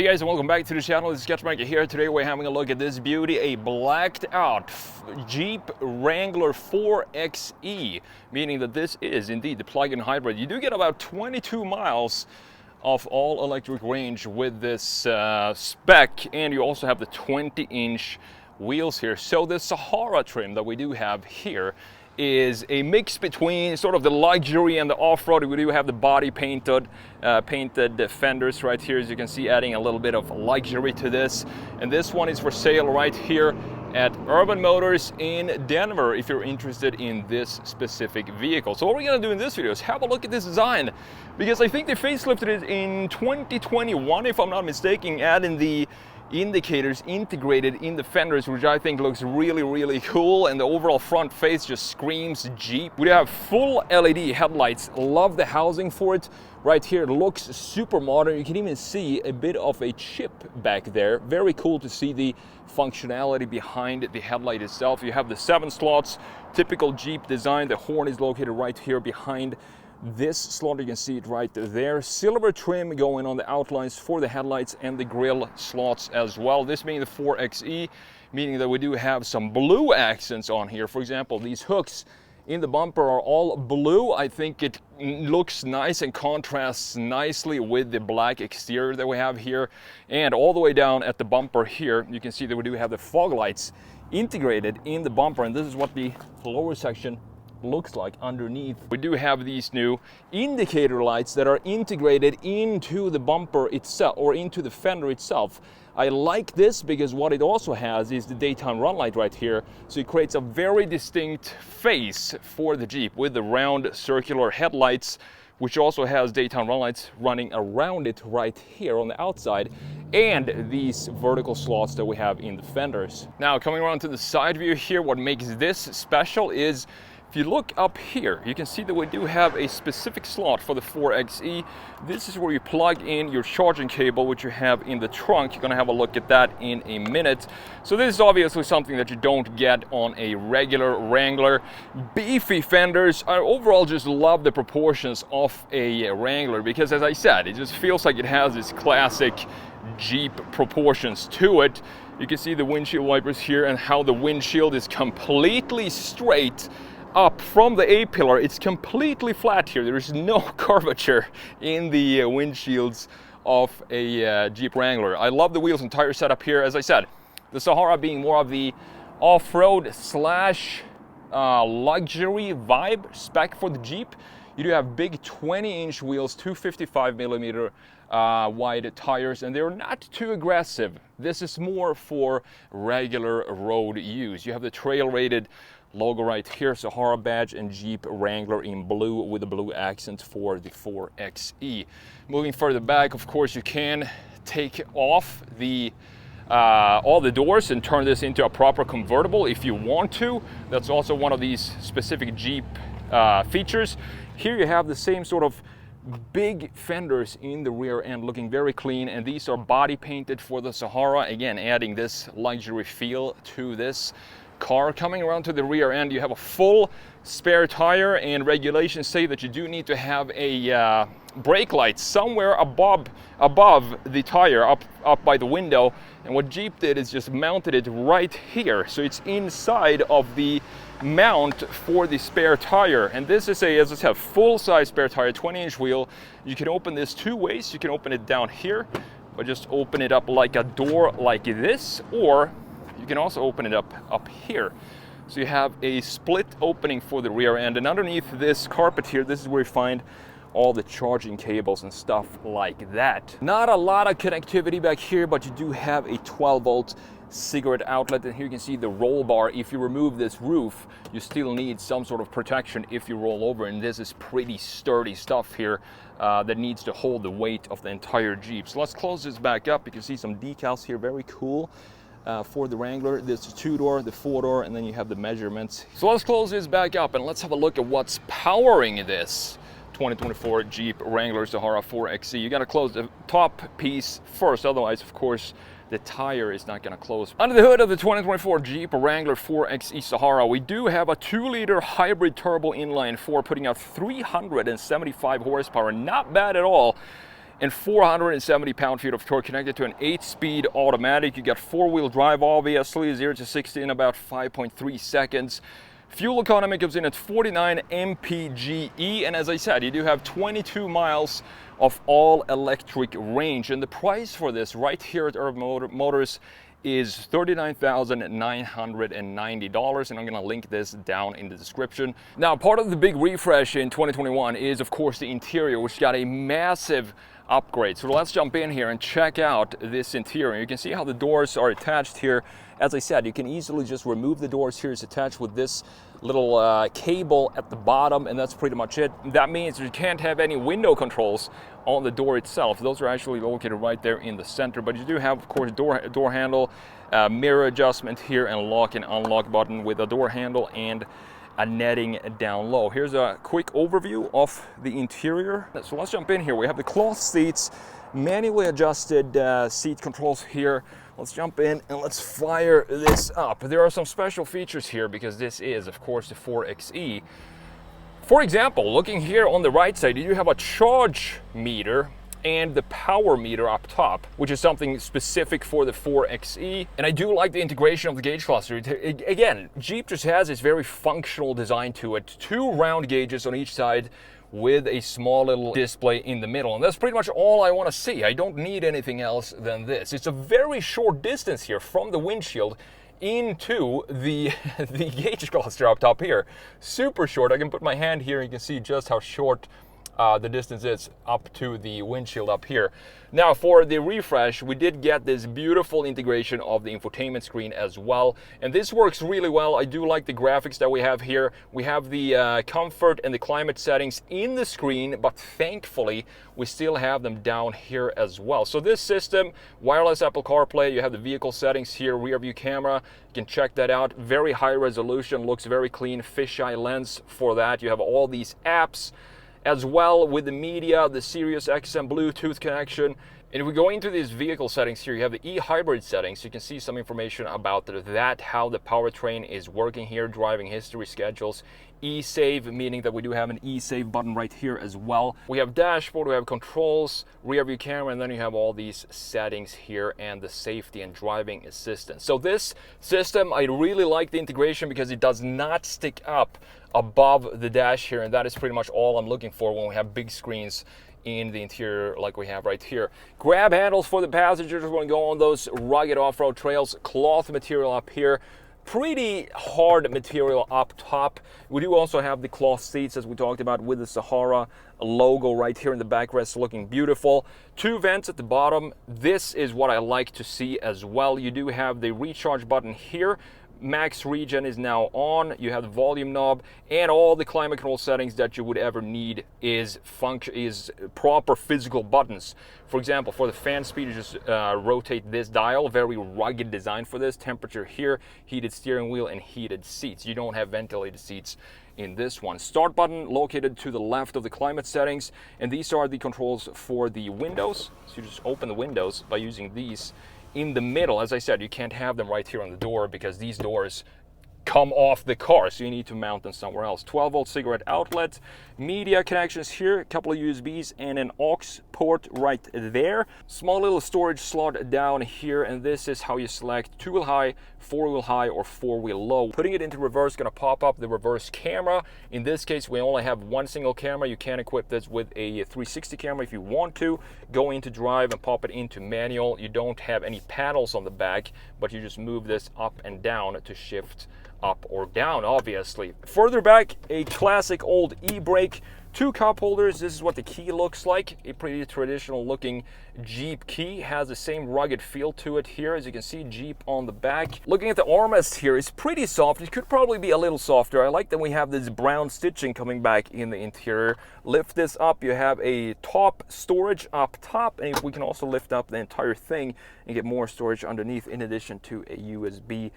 Hey guys, and welcome back to the channel. TheSketchMonkey here. Today we're having a look at this beauty, a blacked out Jeep Wrangler 4xe, meaning that this is indeed the plug-in hybrid. You do get about 22 miles of all electric range with this spec, and you also have the 20-inch wheels here. So the Sahara trim that we do have here is a mix between sort of the luxury and the off-road. We do have the body painted fenders right here, as you can see, adding a little bit of luxury to this. And this one is for sale right here at Urban Motors in Denver if you're interested in this specific vehicle. So what we're going to do in this video is have a look at this design, because I think they facelifted it in 2021 if I'm not mistaken, adding the indicators integrated in the fenders, which I think looks really cool, and the overall front face just screams Jeep. We have full LED headlights. Love the housing for it right here. It looks super modern. You can even see a bit of a chip back there. Very cool to see the functionality behind the headlight itself. You have the 7 slots, typical Jeep design. The horn is located right here behind this slot. You can see it right there. Silver trim going on the outlines for the headlights and the grille slots as well. This being the 4xe, meaning that we do have some blue accents on here. For example, these hooks in the bumper are all blue. I think it looks nice and contrasts nicely with the black exterior that we have here. And all the way down at the bumper here, you can see that we do have the fog lights integrated in the bumper, and this is what the lower section looks like underneath. We do have these new indicator lights that are integrated into the bumper itself, or into the fender itself. I like this because what it also has is the daytime run light right here, so it creates a very distinct face for the Jeep with the round circular headlights, which also has daytime run lights running around it right here on the outside, and these vertical slots that we have in the fenders. Now, coming around to the side view here, what makes this special is if you look up here, you can see that we do have a specific slot for the 4xe. This is where you plug in your charging cable, which you have in the trunk. You're gonna have a look at that in a minute. So this is obviously something that you don't get on a regular Wrangler. Beefy fenders. I overall just love the proportions of a Wrangler, because as I said, it just feels like it has this classic Jeep proportions to it. You can see the windshield wipers here and how the windshield is completely straight up from the A-pillar. It's completely flat here. There is no curvature in the windshields of a Jeep Wrangler. I love the wheels and tire setup here. As I said, the Sahara being more of the off-road slash luxury vibe spec for the Jeep. You do have big 20-inch wheels, 255mm wide tires, and they're not too aggressive. This is more for regular road use. You have the trail-rated logo right here, Sahara badge, and Jeep Wrangler in blue with the blue accent for the 4xe. Moving further back, of course, you can take off the all the doors and turn this into a proper convertible if you want to. That's also one of these specific Jeep features. Here you have the same sort of big fenders in the rear end, looking very clean, and these are body painted for the Sahara, again adding this luxury feel to this car. Coming around to the rear end, you have a full spare tire, and regulations say that you do need to have a brake light somewhere above the tire, up by the window. And what Jeep did is just mounted it right here, so it's inside of the mount for the spare tire. And this is a, as I said, full-size spare tire, 20-inch wheel. You can open this two ways. You can open it down here, or just open it up like a door like this, or you can also open it up here. So you have a split opening for the rear end, and underneath this carpet here, this is where you find all the charging cables and stuff like that. Not a lot of connectivity back here, but you do have a 12-volt cigarette outlet, and here you can see the roll bar. If you remove this roof, you still need some sort of protection if you roll over, and this is pretty sturdy stuff here that needs to hold the weight of the entire Jeep. So let's close this back up. You can see some decals here, very cool. For the Wrangler, this 2-door, the 4-door, and then you have the measurements. So let's close this back up and let's have a look at what's powering this 2024 Jeep Wrangler Sahara 4xe. You got to close the top piece first, otherwise, of course, the tire is not going to close. Under the hood of the 2024 Jeep Wrangler 4xe Sahara, we do have a 2-liter hybrid turbo inline 4 putting out 375 horsepower. Not bad at all. and 470 pound-feet of torque, connected to an 8-speed automatic. You got 4-wheel drive, obviously, 0 to 60 in about 5.3 seconds. Fuel economy comes in at 49 mpge, and as I said, you do have 22 miles of all-electric range. And the price for this right here at Urban Motors is $39,990, and I'm gonna link this down in the description. Now, part of the big refresh in 2021 is, of course, the interior, which got a massive upgrade. So let's jump in here and check out this interior. You can see how the doors are attached here. As I said, you can easily just remove the doors here. It's attached with this little cable at the bottom, and that's pretty much it. That means you can't have any window controls on the door itself. Those are actually located right there in the center, but you do have, of course, door handle, mirror adjustment here, and lock and unlock button with a door handle and a netting down low. Here's a quick overview of the interior. So let's jump in here. We have the cloth seats, manually adjusted seat controls here. Let's jump in and let's fire this up. There are some special features here because this is, of course, the 4xe. For example, looking here on the right side, you have a charge meter and the power meter up top, which is something specific for the 4xe. And I do like the integration of the gauge cluster. Again, Jeep just has this very functional design to it. 2 round gauges on each side with a small little display in the middle. And that's pretty much all I want to see. I don't need anything else than this. It's a very short distance here from the windshield into the gauge cluster up top here. Super short. I can put my hand here and you can see just how short the distance is up to the windshield up here. Now, for the refresh, we did get this beautiful integration of the infotainment screen as well, and this works really well. I do like the graphics that we have here. We have the comfort and the climate settings in the screen, but thankfully we still have them down here as well. So this system, wireless Apple CarPlay, you have the vehicle settings here, rear view camera, you can check that out. Very high resolution, looks very clean, fisheye lens for that. You have all these apps as well with the media, the Sirius XM Bluetooth connection. And if we go into these vehicle settings here, you have the e-hybrid settings. You can see some information about that, how the powertrain is working here, driving history, schedules, e-save, meaning that we do have an e-save button right here as well. We have dashboard, we have controls, rear view camera, and then you have all these settings here and the safety and driving assistance. So this system, I really like the integration because it does not stick up above the dash here, and that is pretty much all I'm looking for when we have big screens in the interior like we have right here. Grab handles for the passengers when we go on those rugged off-road trails. Cloth material up here. Pretty hard material up top. We do also have the cloth seats, as we talked about, with the Sahara logo right here in the backrest, looking beautiful. 2 vents at the bottom. This is what I like to see as well. You do have the recharge button here. Max regen is now on. You have the volume knob, and all the climate control settings that you would ever need is proper physical buttons. For example, for the fan speed, you just rotate this dial. Very rugged design for this. Temperature here, heated steering wheel, and heated seats. You don't have ventilated seats in this one. Start button located to the left of the climate settings, and these are the controls for the windows. So you just open the windows by using these. In the middle, as I said, you can't have them right here on the door because these doors come off the car, so you need to mount them somewhere else. 12-volt cigarette outlet, media connections here, a couple of USBs, and an aux port right there. Small little storage slot down here, and this is how you select 2-wheel high, 4-wheel high, or 4-wheel low. Putting it into reverse, gonna pop up the reverse camera. In this case, we only have one single camera. You can equip this with a 360 camera if you want to. Go into drive and pop it into manual. You don't have any paddles on the back, but you just move this up and down to shift up or down, obviously. Further back, a classic old e-brake, 2 cup holders. This is what the key looks like. A pretty traditional looking Jeep key. Has the same rugged feel to it here. As you can see, Jeep on the back. Looking at the armrest here, it's pretty soft. It could probably be a little softer. I like that we have this brown stitching coming back in the interior. Lift this up, you have a top storage up top, and we can also lift up the entire thing and get more storage underneath in addition to a USB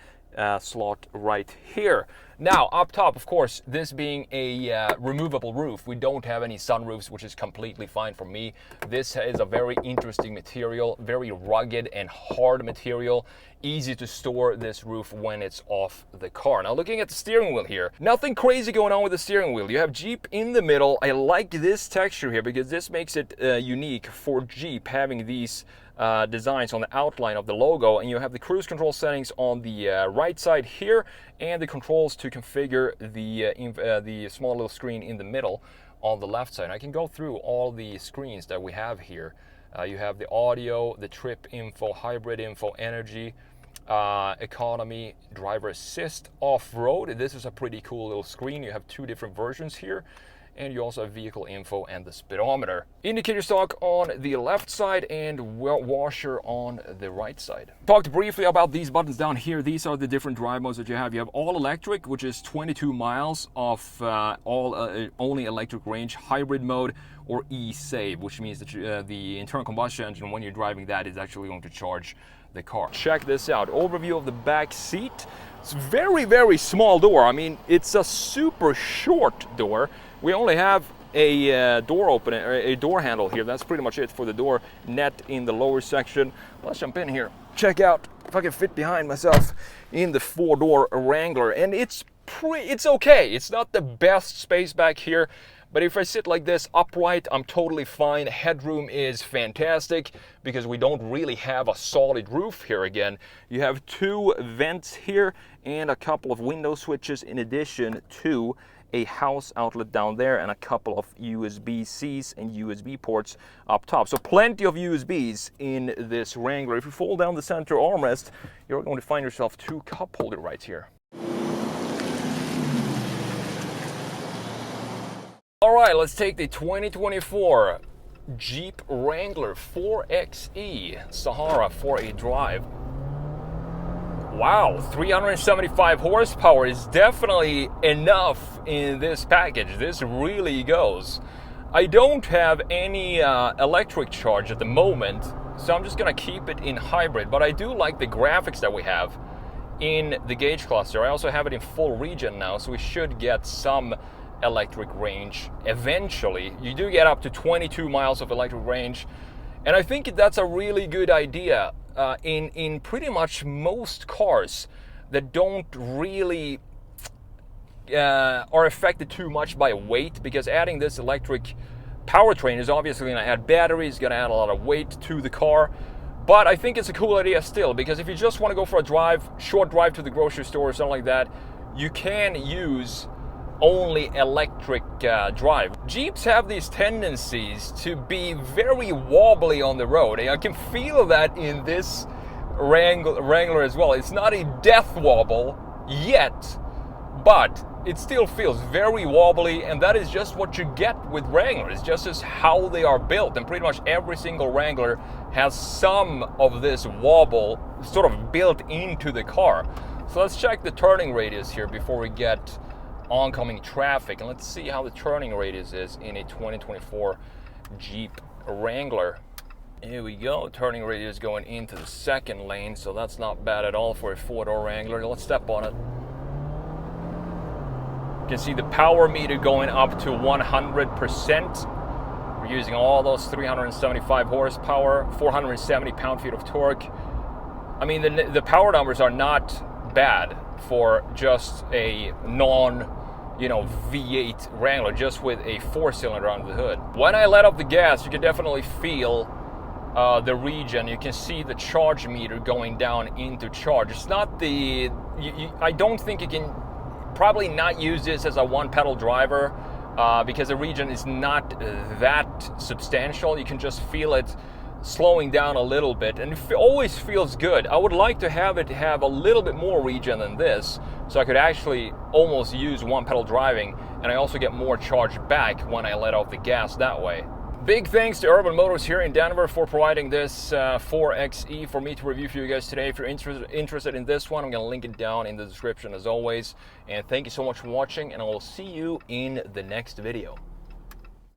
slot right here. Now, up top, of course, this being a removable roof, we don't have any sunroofs, which is completely fine for me. This is a very interesting material, very rugged and hard material. Easy to store this roof when it's off the car. Now, looking at the steering wheel here, nothing crazy going on with the steering wheel. You have Jeep in the middle. I like this texture here because this makes it unique for Jeep, having these designs on the outline of the logo, and you have the cruise control settings on the right side here, and the controls to configure the small little screen in the middle on the left side. I can go through all the screens that we have here. You have the audio, the trip info, hybrid info, energy, economy, driver assist, off-road. This is a pretty cool little screen. You have two different versions here, and you also have vehicle info and the speedometer. Indicator stalk on the left side and washer on the right side. Talked briefly about these buttons down here. These are the different drive modes that you have. You have all electric, which is 22 miles of only electric range, hybrid mode, or e-save, which means that the internal combustion engine, when you're driving that, is actually going to charge the car. Check this out. Overview of the back seat. It's very, very small door. I mean, it's a super short door. We only have a door opener, a door handle here. That's pretty much it for the door. Net in the lower section. Let's jump in here. Check out if I can fit behind myself in the four-door Wrangler. And it's okay. It's not the best space back here, but if I sit like this upright, I'm totally fine. Headroom is fantastic because we don't really have a solid roof here again. You have two vents here and a couple of window switches in addition to a house outlet down there and a couple of USB-Cs and USB ports up top. So plenty of USBs in this Wrangler. If you fold down the center armrest, you're going to find yourself two cup holder right here. All right, let's take the 2024 Jeep Wrangler 4xe Sahara for a drive. Wow, 375 horsepower is definitely enough in this package. This really goes. I don't have any electric charge at the moment, so I'm just gonna keep it in hybrid, but I do like the graphics that we have in the gauge cluster. I also have it in full regen now, so we should get some electric range eventually. You do get up to 22 miles of electric range, and I think that's a really good idea in pretty much most cars that don't really are affected too much by weight, because adding this electric powertrain is obviously going to add batteries, going to add a lot of weight to the car. But I think it's a cool idea still, because if you just want to go for a drive, short drive to the grocery store or something like that, you can use only electric drive. Jeeps have these tendencies to be very wobbly on the road. I can feel that in this Wrangler as well. It's not a death wobble yet, but it still feels very wobbly, and that is just what you get with Wrangler. It's just as how they are built, and pretty much every single Wrangler has some of this wobble sort of built into the car. So let's check the turning radius here before we get oncoming traffic, and let's see how the turning radius is in a 2024 Jeep Wrangler. Here we go, turning radius going into the second lane, so that's not bad at all for a four-door Wrangler. Let's step on it. You can see the power meter going up to 100%. We're using all those 375 horsepower, 470 pound-feet of torque. I mean, the power numbers are not bad for just a V8 Wrangler, just with a four-cylinder under the hood. When I let up the gas, you can definitely feel the regen. You can see the charge meter going down into charge. It's not the... I don't think you can probably not use this as a one-pedal driver because the regen is not that substantial. You can just feel it slowing down a little bit, and it always feels good. I would like to have it have a little bit more regen than this, so I could actually almost use one pedal driving, and I also get more charge back when I let off the gas that way. Big thanks to Urban Motors here in Denver for providing this 4xe for me to review for you guys today. If you're interested in this one, I'm going to link it down in the description as always. And thank you so much for watching, and I will see you in the next video.